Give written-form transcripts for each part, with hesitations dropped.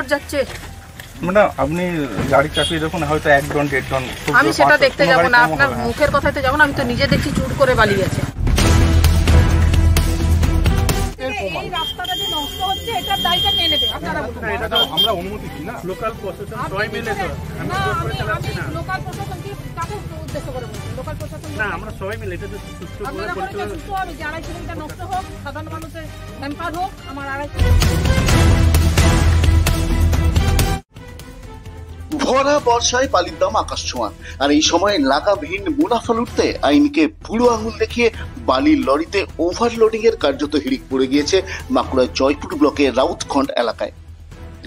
লট যাচ্ছে। ম্যাডাম আপনি গাড়ি চাপিয়ে দেখুন, হয়তো 1 টন 1.5 টন। আমি সেটা দেখতে যাবো না, আপনার মুখের কথাতে যাবো না। আমি তো নিজে দেখছি চুর করে বালি গেছে। এই রাস্তাটা যে নষ্ট হচ্ছে এটার দায়টা কে নেবে? আপনারা বলুন। এটা তো আমরা অনুমতি দিই না, লোকাল প্রশাসন সবাই মিলে তো। না আমি লোকাল প্রশাসন কি কাকে উদ্দেশ্য করে বলছি? লোকাল প্রশাসন না, আমরা সবাই মিলে এটা তো সুস্থ করে আপনারা করতে করে সুস্থ হবে। যে 2.5 কিলোমিটার নষ্ট হোক, সাধারণ মানুষের হ্যাম্পার হোক, আমার 2.5 ভরা বর্ষায় বালির দাম আকাশ ছোঁয়া, আর এই সময় লাগামহীন মুনাফা লুটতে আইনকে বুড়ো আঙুল দেখিয়ে বালির লরিতে ওভারলোডিং এর কার্যত হিড়িক পড়ে গিয়েছে বাঁকুড়ার জয়পুর ব্লকের রাউতখন্ড এলাকায়।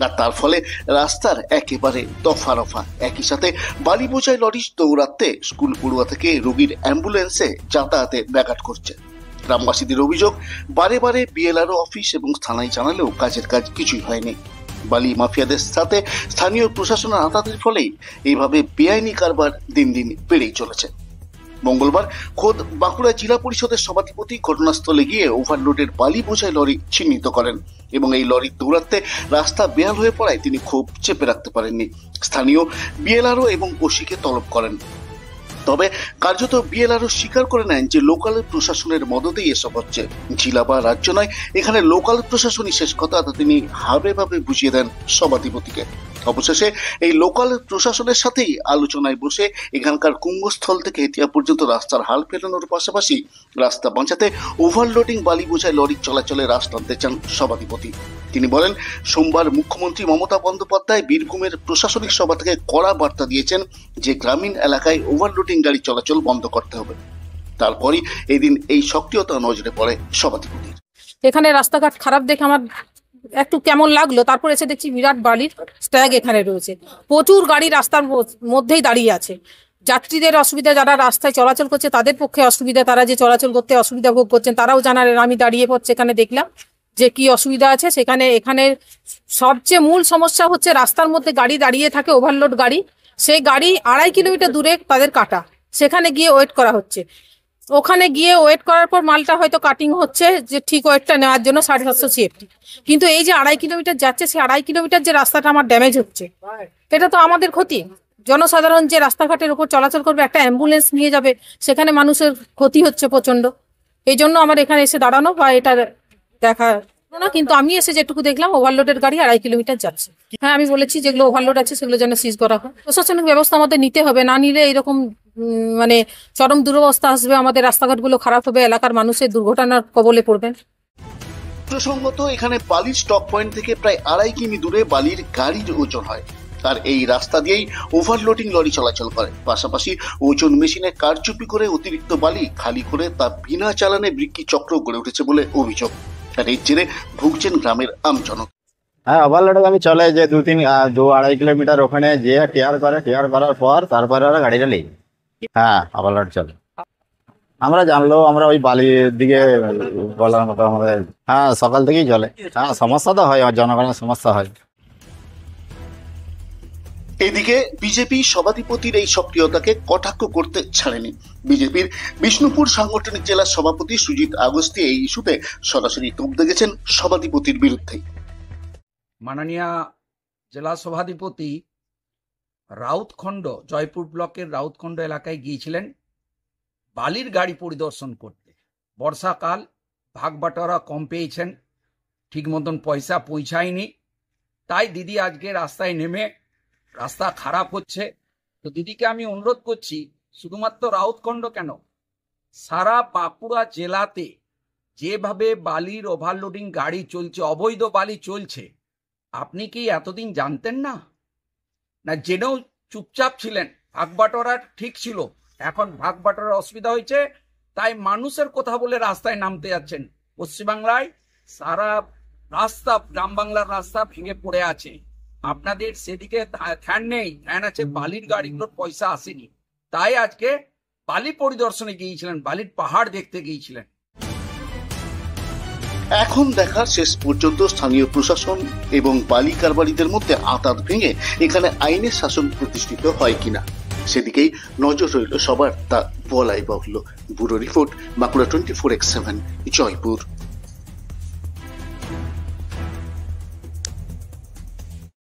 আর তার ফলে রাস্তার একেবারে দফা রফা। একই সাথে বালি বোঝাই লরি দৌড়াতে স্কুল পড়ুয়া থেকে রোগীর অ্যাম্বুলেন্সে যাতায়াতে ব্যাঘাত করছে। গ্রামবাসীদের অভিযোগ, বারে বারে বিএলআরও অফিস এবং থানায় জানালেও কাজের কাজ কিছুই হয়নি। বালি মাফিয়াদের সাথে স্থানীয় প্রশাসনের আঁতাতের ফলেই এইভাবে বেআইনি কারবার দিন দিন বেড়েই চলেছে। মঙ্গলবার খোদ বাঁকুড়া জেলা পরিষদের সভাধিপতি ঘটনাস্থলে গিয়ে ওভারলোডের বালি বোঝাই লরি চিহ্নিত করেন এবং এই লরি দৌড়াতে রাস্তা বেহাল হয়ে পড়ায় তিনি ক্ষোভ চেপে রাখতে পারেননি। স্থানীয় বিএলআরও এবং ওসিকে তলব করেন। তবে কার্যত বিএলআরও স্বীকার করে নেন যে লোকাল প্রশাসনের মদতেই এসব হচ্ছে। জেলা বা রাজ্য নয়, এখানে লোকাল প্রশাসনই শেষ কথা, তা তিনি হাবে ভাবে বুঝিয়ে দেন সভাধিপতিকে। অবশেষে এই লোকাল প্রশাসনের সাথেই আলোচনায় বসে এখানকার কুম্ভস্থল থেকে হেতিয়া পর্যন্ত রাস্তার হাল ফেরানোর পাশাপাশি রাস্তা বাঁচাতে ওভারলোডিং বালি বোঝাই লরি চলাচলে রাশ টানতে চান সভাধিপতি। তিনি বলেন, সোমবার মুখ্যমন্ত্রী মমতা বন্দ্যোপাধ্যায় বীরভূমের প্রশাসনিক সভা থেকে কড়া বার্তা দিয়েছেন যে গ্রামীণ এলাকায় ওভারলোডিং গাড়ি চলাচল বন্ধ করতে হবে। তারপরই এই দিন এই সক্রিয়তা নজরে পড়ে সভাধিপতির। এখানে রাস্তাঘাট খারাপ দেখে আমার একটু কেমন লাগলো। তারপর এসে দেখছি বিরাট বালির স্ট্যাগ এখানে রয়েছে, প্রচুর গাড়ি রাস্তার মধ্যেই দাঁড়িয়ে আছে। যাত্রীদের অসুবিধা, যারা রাস্তায় চলাচল করছে তাদের পক্ষে অসুবিধা, তারা যে চলাচল করতে অসুবিধা ভোগ করছেন তারাও জানালেন। আমি দাঁড়িয়ে পড়ছে এখানে দেখলাম যে কি অসুবিধা আছে সেখানে। এখানে সবচেয়ে মূল সমস্যা হচ্ছে রাস্তার মধ্যে গাড়ি দাঁড়িয়ে থাকে, ওভারলোড গাড়ি। সেই গাড়ি 2.5 কিলোমিটার দূরে তাদের কাটা, সেখানে গিয়ে ওয়েট করা হচ্ছে। ওখানে গিয়ে ওয়েট করার পর মালটা হয়তো কাটিং হচ্ছে যে ঠিক ওয়েটটা নেওয়ার জন্য 750 CFT, কিন্তু এই যে 2.5 কিলোমিটার যাচ্ছে, সেই 2.5 কিলোমিটার যে রাস্তাটা আমার ড্যামেজ হচ্ছে, এটা তো আমাদের ক্ষতি। জনসাধারণ যে রাস্তাঘাটের উপর চলাচল করবে, একটা অ্যাম্বুলেন্স নিয়ে যাবে, সেখানে মানুষের ক্ষতি হচ্ছে প্রচন্ড। এই জন্য আমার এখানে এসে দাঁড়ানো বা এটা দেখা না। কিন্তু আমি এসে যেটুকু দেখলাম, ওভারলোডের গাড়ি 2.5 কিলোমিটার যাচ্ছে। হ্যাঁ, আমি বলেছি যেগুলো ওভারলোড আছে সেগুলো যেন সিজ করা হয়। প্রশাসনিক ব্যবস্থা আমাদের নিতে হবে, না নিলে এরকম মানে চরম দুরবস্থা আসবে, আমাদের রাস্তাঘাটগুলো খারাপ হবে, এলাকার মানুষের দুর্ঘটনার কবলে পড়বেন। প্রসঙ্গত, এখানে বালির স্টক পয়েন্ট থেকে প্রায় 2.5 কিমি দূরে বালির গাড়ির ওজন হয়, আর এই রাস্তা দিয়েই ওভারলোডিং লরি চলাচল করে। পাশাপাশি ওজন মেশিনে কারচুপি করে অতিরিক্ত বালি খালি করে তা বিনা চালানে বিক্রি চক্র গড়ে উঠেছে বলে অভিযোগ। আর এর জেরে ভুগছেন গ্রামের আমজনক। হ্যাঁ, ওভারলোড আমি চলে যে 2-2.5 কিলোমিটার ওখানে যে টিয়ার করার পর তারপরে ওরা গাড়িটা নেই। হ্যাঁ, ওভারলোড চলে। আমরা জানলো, আমরা ওই বালির দিকে বলার মতো আমাদের। হ্যাঁ, সকাল থেকেই চলে। হ্যাঁ, সমস্যা তো হয়, জনগণের সমস্যা হয়। এদিকে বিজেপি সভাধিপতির এই সক্রিয়তাকে কটাক্ষ করতে ছাড়েনি। বিজেপির বিষ্ণুপুর সাংগঠনিক জেলার সভাপতি সুজিত আগস্তি এই ইস্যুতে সরাসরি তোপ দেখেছেন সভাধিপতির বিরুদ্ধে। মাননীয় জেলা সভাধিপতি রাউতখন্ড, জয়পুর ব্লকের রাউতখন্ড এলাকায় গিয়েছিলেন বালির গাড়ি পরিদর্শন করতে। বর্ষাকাল, ভাগবাটোয়ারা কম পেয়েছেন, ঠিক মতন পয়সা পৌঁছায়নি, তাই দিদি আজকে রাস্তায় নেমে রাস্তা খারাপ হচ্ছে। তো দিদিকে আমি অনুরোধ করছি, শুধুমাত্র রাউতখন্ড কেন, সারা বাঁকুড়া জেলাতে যেভাবে বালির ওভারলোডিং গাড়ি চলছে, অবৈধ বালি চলছে, আপনি কি এতদিন জানতেন না? না জেনেও চুপচাপ ছিলেন? ভাগবাটোয়ারা ঠিক ছিল, এখন ভাগবাটোয়ারার অসুবিধা হয়েছে, তাই মানুষের কথা বলে রাস্তায় নামতে যাচ্ছেন। পশ্চিমবাংলায় সারা রাস্তা, গ্রাম বাংলার রাস্তা ভেঙে পড়ে আছে, আপনাদের সেদিকে ধ্যান নেই। ধ্যান আছে বালির গাড়িগুলোর পয়সা আসেনি, তাই আজকে বালি পরিদর্শনে গিয়েছিলেন, বালির পাহাড় দেখতে গিয়েছিলেন। এখন দেখার শেষ পর্যন্ত স্থানীয় প্রশাসন এবং বালি কারবারিদের মধ্যে আঁতাত ভেঙে এখানে আইনের শাসন প্রতিষ্ঠিত হয় কিনা, সেদিকেই নজর রইল সবার, তা বলাই বাহুল্য। Bureau report, Bankura 24x7, Jaipur.